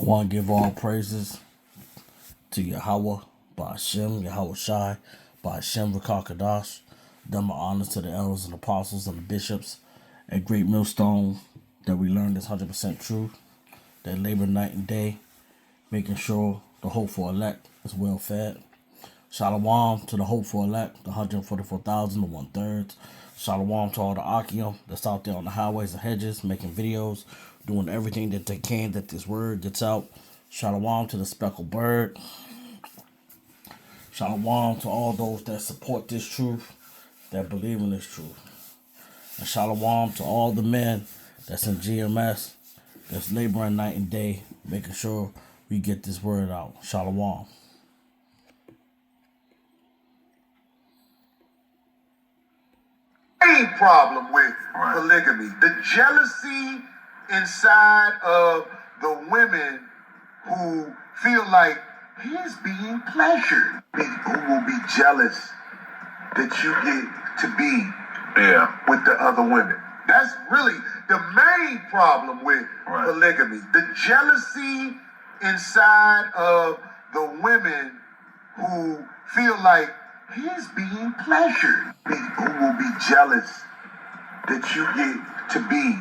I want to give all praises to Yahweh, Ba'ashem, Yahweh Shai, Ba'ashem Rakakadash. Done my honors to the elders and apostles and the bishops at Great Millstone that we learned is 100% true. That labor night and day, making sure the hopeful elect is well fed. Shalom to the hopeful elect, the 144,000, the 1/3. Shalom to all the Akim that's out there on the highways and hedges, making videos, doing everything that they can that this word gets out. Shalom to the speckled bird. Shalom to all those that support this truth, that believe in this truth. And shalom to all the men that's in GMS, that's laboring night and day, making sure we get this word out. Shalom. Main problem with polygamy, the jealousy inside of the women who feel like he's being pleasured, who will be jealous that you get to be with the other women. That's really the main problem with polygamy, the jealousy inside of the women who feel like he's being pleasured, who will be jealous that you get to be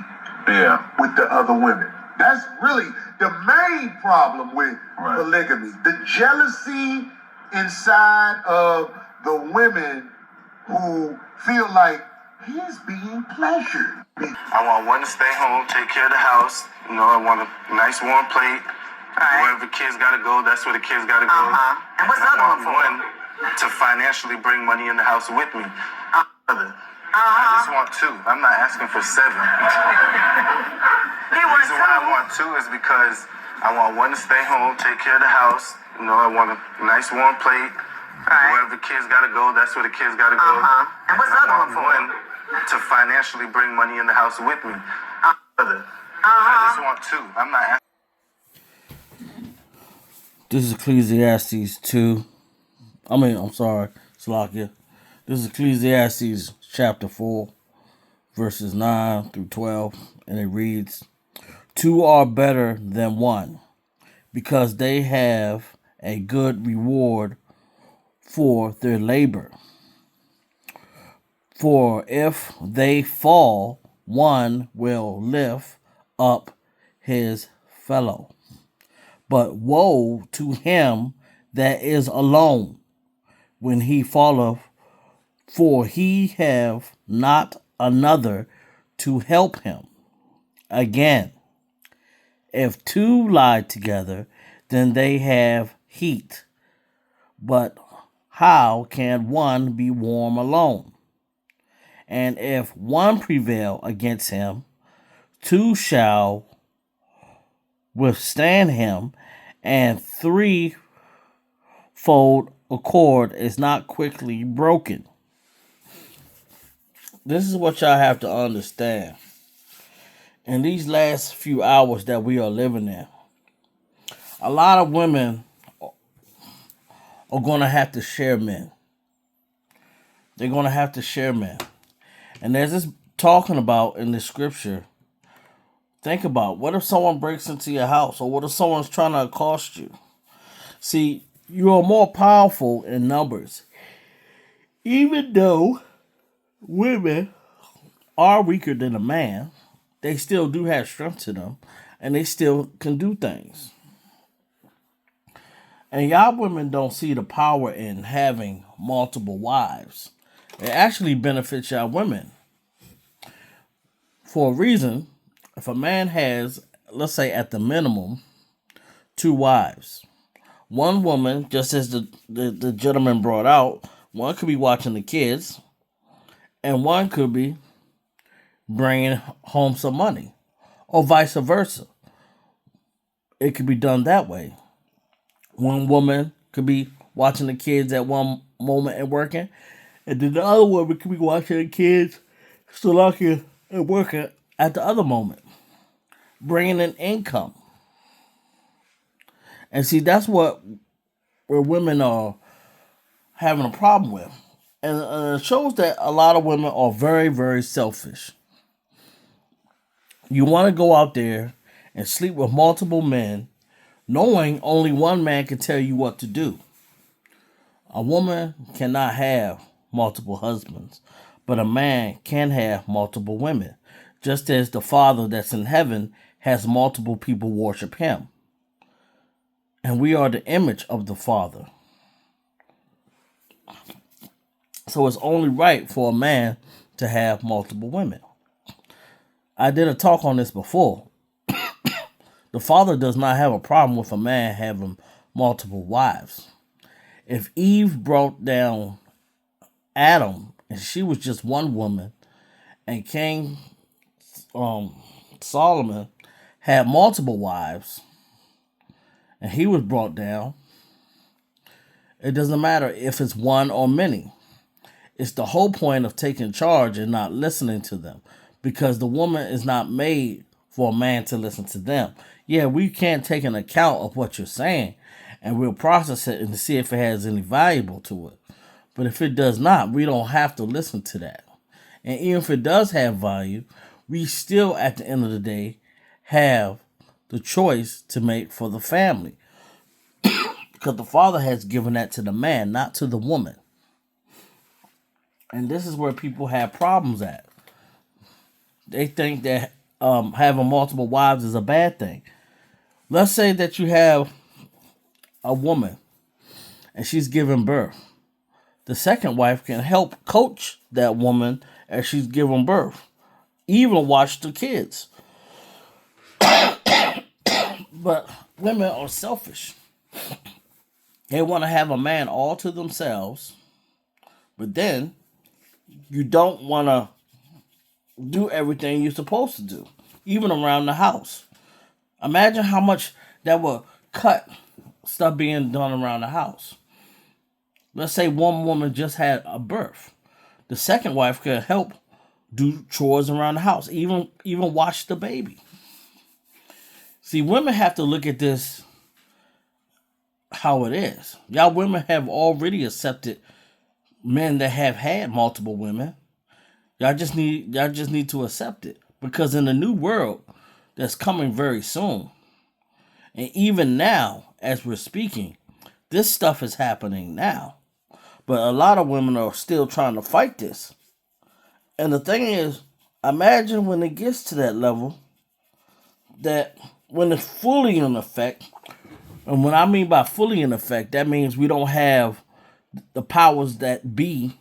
with the other women. That's really the main problem with polygamy, the jealousy inside of the women who feel like he's being pleasured. I want one to stay home, take care of the house. You know, I want a nice warm plate. Wherever the kids gotta go, that's where the kids gotta go. And what's the other one for? One to financially bring money in the house with me. I just want two. I'm not asking for seven. The reason why I want two is because I want one to stay home, take care of the house. You know, I want a nice warm plate. Wherever the kids gotta go, that's where the kids gotta go. And what's the other one for? One to financially bring money in the house with me. I just want two. I'm not asking. This is Ecclesiastes 2. Salakia. This is Ecclesiastes chapter 4, verses 9 through 12, and it reads, "Two are better than one, because they have a good reward for their labor. For if they fall, one will lift up his fellow. But woe to him that is alone when he falleth, for he have not another to help him. Again, if two lie together, then they have heat. But how can one be warm alone? And if one prevail against him, two shall withstand him, and threefold accord is not quickly broken." This is what y'all have to understand. In these last few hours that we are living in, a lot of women are going to have to share men. They're going to have to share men. And there's this talking about in the scripture, think about, what if someone breaks into your house, or what if someone's trying to accost you? See, you are more powerful in numbers. Even though women are weaker than a man, they still do have strength to them, and they still can do things. And y'all women don't see the power in having multiple wives. It actually benefits y'all women. For a reason, if a man has, let's say at the minimum, two wives, one woman, just as the gentleman brought out, one could be watching the kids, and one could be bringing home some money, or vice versa. It could be done that way. One woman could be watching the kids at one moment and working, and then the other woman could be watching the kids, still out here and working at the other moment, bringing in income. And see, that's where women are having a problem with. And it shows that a lot of women are very, very selfish. You want to go out there and sleep with multiple men knowing only one man can tell you what to do. A woman cannot have multiple husbands, but a man can have multiple women, just as the Father that's in heaven has multiple people worship him. And we are the image of the Father. So it's only right for a man to have multiple women. I did a talk on this before. The Father does not have a problem with a man having multiple wives. If Eve brought down Adam and she was just one woman, and King Solomon had multiple wives and he was brought down, it doesn't matter if it's one or many. It's the whole point of taking charge and not listening to them, because the woman is not made for a man to listen to them. Yeah, we can't take an account of what you're saying, and we'll process it and see if it has any valuable to it. But if it does not, we don't have to listen to that. And even if it does have value, we still, at the end of the day, have the choice to make for the family. Because the Father has given that to the man, not to the woman. And this is where people have problems at. They think that having multiple wives is a bad thing. Let's say that you have a woman and she's giving birth. The second wife can help coach that woman as she's giving birth, even watch the kids. But women are selfish. They want to have a man all to themselves, but then you don't want to do everything you're supposed to do, even around the house. Imagine how much that would cut stuff being done around the house. Let's say one woman just had a birth. The second wife could help do chores around the house, even watch the baby. See, women have to look at this how it is. Y'all women have already accepted men that have had multiple women. Y'all just need to accept it, because in the new world that's coming very soon, and even now as we're speaking, this stuff is happening now. But a lot of women are still trying to fight this. And the thing is, imagine when it gets to that level, that when it's fully in effect, and what I mean by fully in effect, that means we don't have the powers that be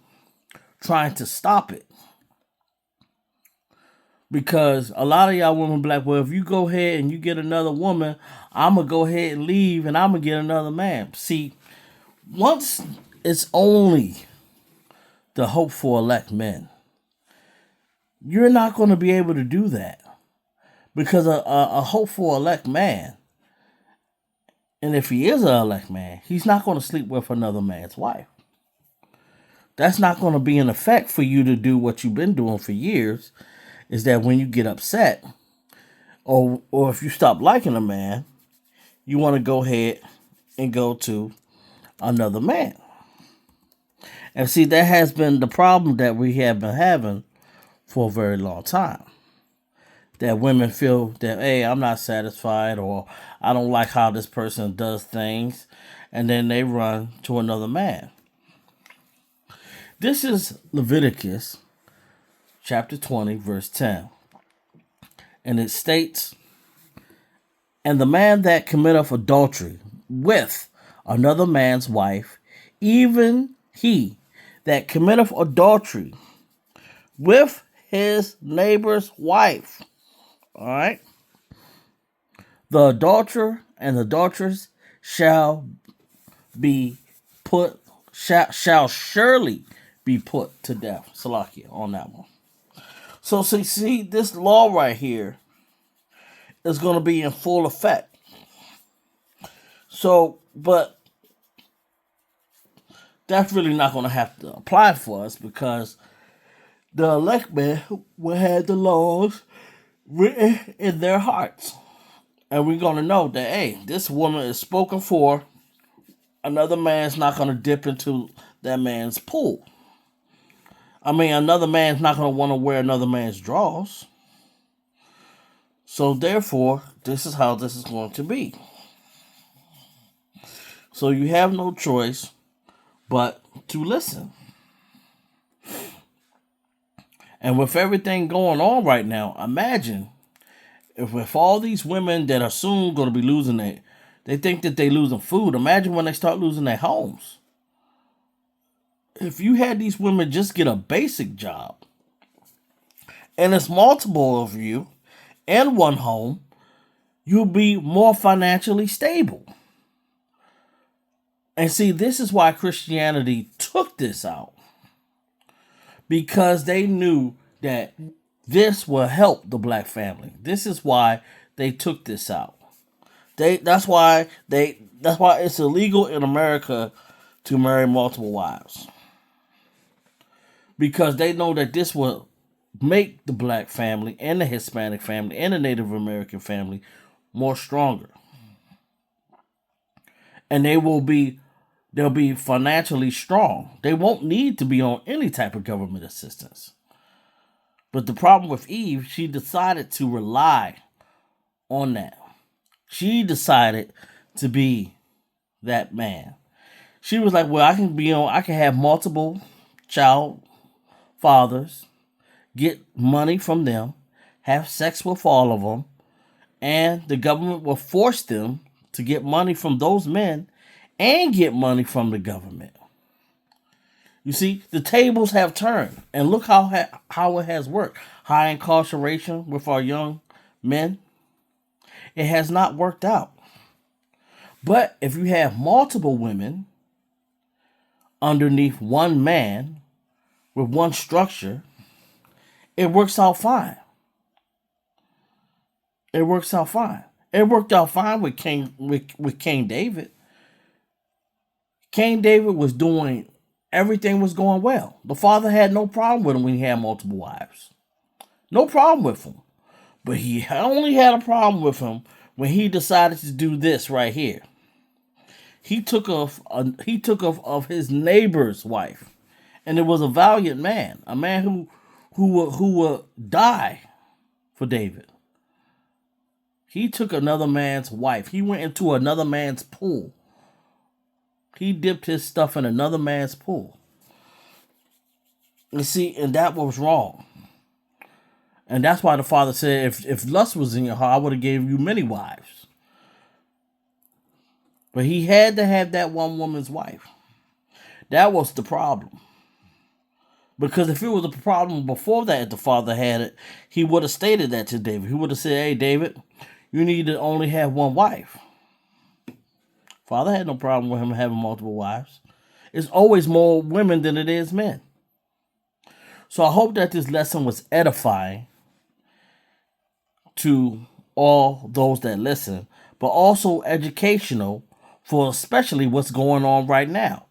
trying to stop it. Because a lot of y'all women be like, well, if you go ahead and you get another woman, I'm going to go ahead and leave and I'm going to get another man. See, once it's only the hope for elect men, you're not going to be able to do that. Because a hope for elect man, and if he is an elect man, he's not going to sleep with another man's wife. That's not going to be an effect for you to do what you've been doing for years, is that when you get upset, or if you stop liking a man, you want to go ahead and go to another man. And see, that has been the problem that we have been having for a very long time. That women feel that, hey, I'm not satisfied, or I don't like how this person does things, and then they run to another man. This is Leviticus chapter 20, verse 10. And it states, and the man that committeth adultery with another man's wife, even he that committeth adultery with his neighbor's wife. All right. The adulterer and the adulteress shall surely be put to death. Salakia on that one. So see, this law right here is going to be in full effect. So, but that's really not going to have to apply for us, because the elect men will have the laws written in their hearts. And we're going to know that, hey, this woman is spoken for. Another man's not going to dip into that man's pool. I mean, another man's not going to want to wear another man's drawers. So therefore, this is how this is going to be. So you have no choice but to listen. And with everything going on right now, imagine if with all these women that are soon going to be losing they think that they losing food. Imagine when they start losing their homes. If you had these women just get a basic job, and it's multiple of you in one home, you'll be more financially stable. And see, this is why Christianity took this out. Because they knew that this will help the black family. This is why they took this out. That's why it's illegal in America to marry multiple wives. Because they know that this will make the black family and the Hispanic family and the Native American family more stronger. And they'll be financially strong. They won't need to be on any type of government assistance. But the problem with Eve, she decided to rely on that. She decided to be that man. She was like, well, I can have multiple child fathers, get money from them, have sex with all of them, and the government will force them to get money from those men and get money from the government. You see, the tables have turned, and look how it has worked. High incarceration with our young men, it has not worked out. But if you have multiple women underneath one man with one structure, it works out fine. It works out fine. It worked out fine with King David. King David was doing everything was going well. The father had no problem with him when he had multiple wives. No problem with him. But he only had a problem with him when he decided to do this right here. He took of his neighbor's wife, and it was a valiant man, a man who would die for David. He took another man's wife. He went into another man's pool. He dipped his stuff in another man's pool. You see, and that was wrong. And that's why the father said, if lust was in your heart, I would have gave you many wives. But he had to have that one woman's wife. That was the problem. Because if it was a problem before that, the father had it, he would have stated that to David. He would have said, hey, David, you need to only have one wife. Father had no problem with him having multiple wives. It's always more women than it is men. So I hope that this lesson was edifying to all those that listen, but also educational for especially what's going on right now.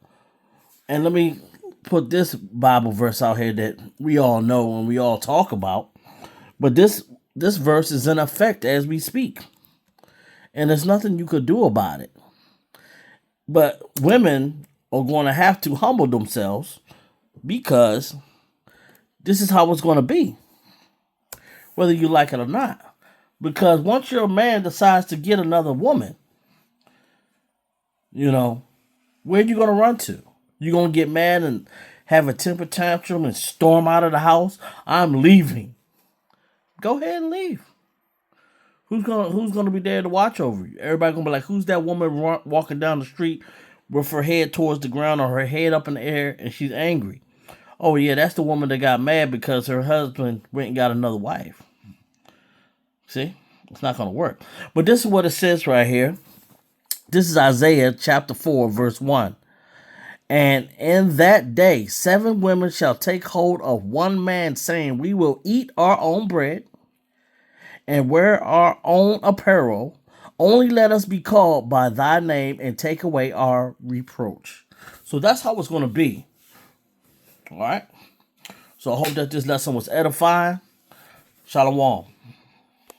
And let me put this Bible verse out here that we all know and we all talk about. But this verse is in effect as we speak. And there's nothing you could do about it. But women are going to have to humble themselves because this is how it's going to be, whether you like it or not. Because once your man decides to get another woman, where are you going to run to? You going to get mad and have a temper tantrum and storm out of the house? I'm leaving. Go ahead and leave. Who's gonna be there to watch over you? Everybody gonna be like, who's that woman walking down the street with her head towards the ground or her head up in the air and she's angry? Oh yeah, that's the woman that got mad because her husband went and got another wife. See? It's not gonna work. But this is what it says right here. This is Isaiah chapter 4, verse 1. And in that day, 7 women shall take hold of one man, saying, we will eat our own bread and wear our own apparel. Only let us be called by thy name and take away our reproach. So that's how it's going to be. All right. So I hope that this lesson was edifying. Shalom.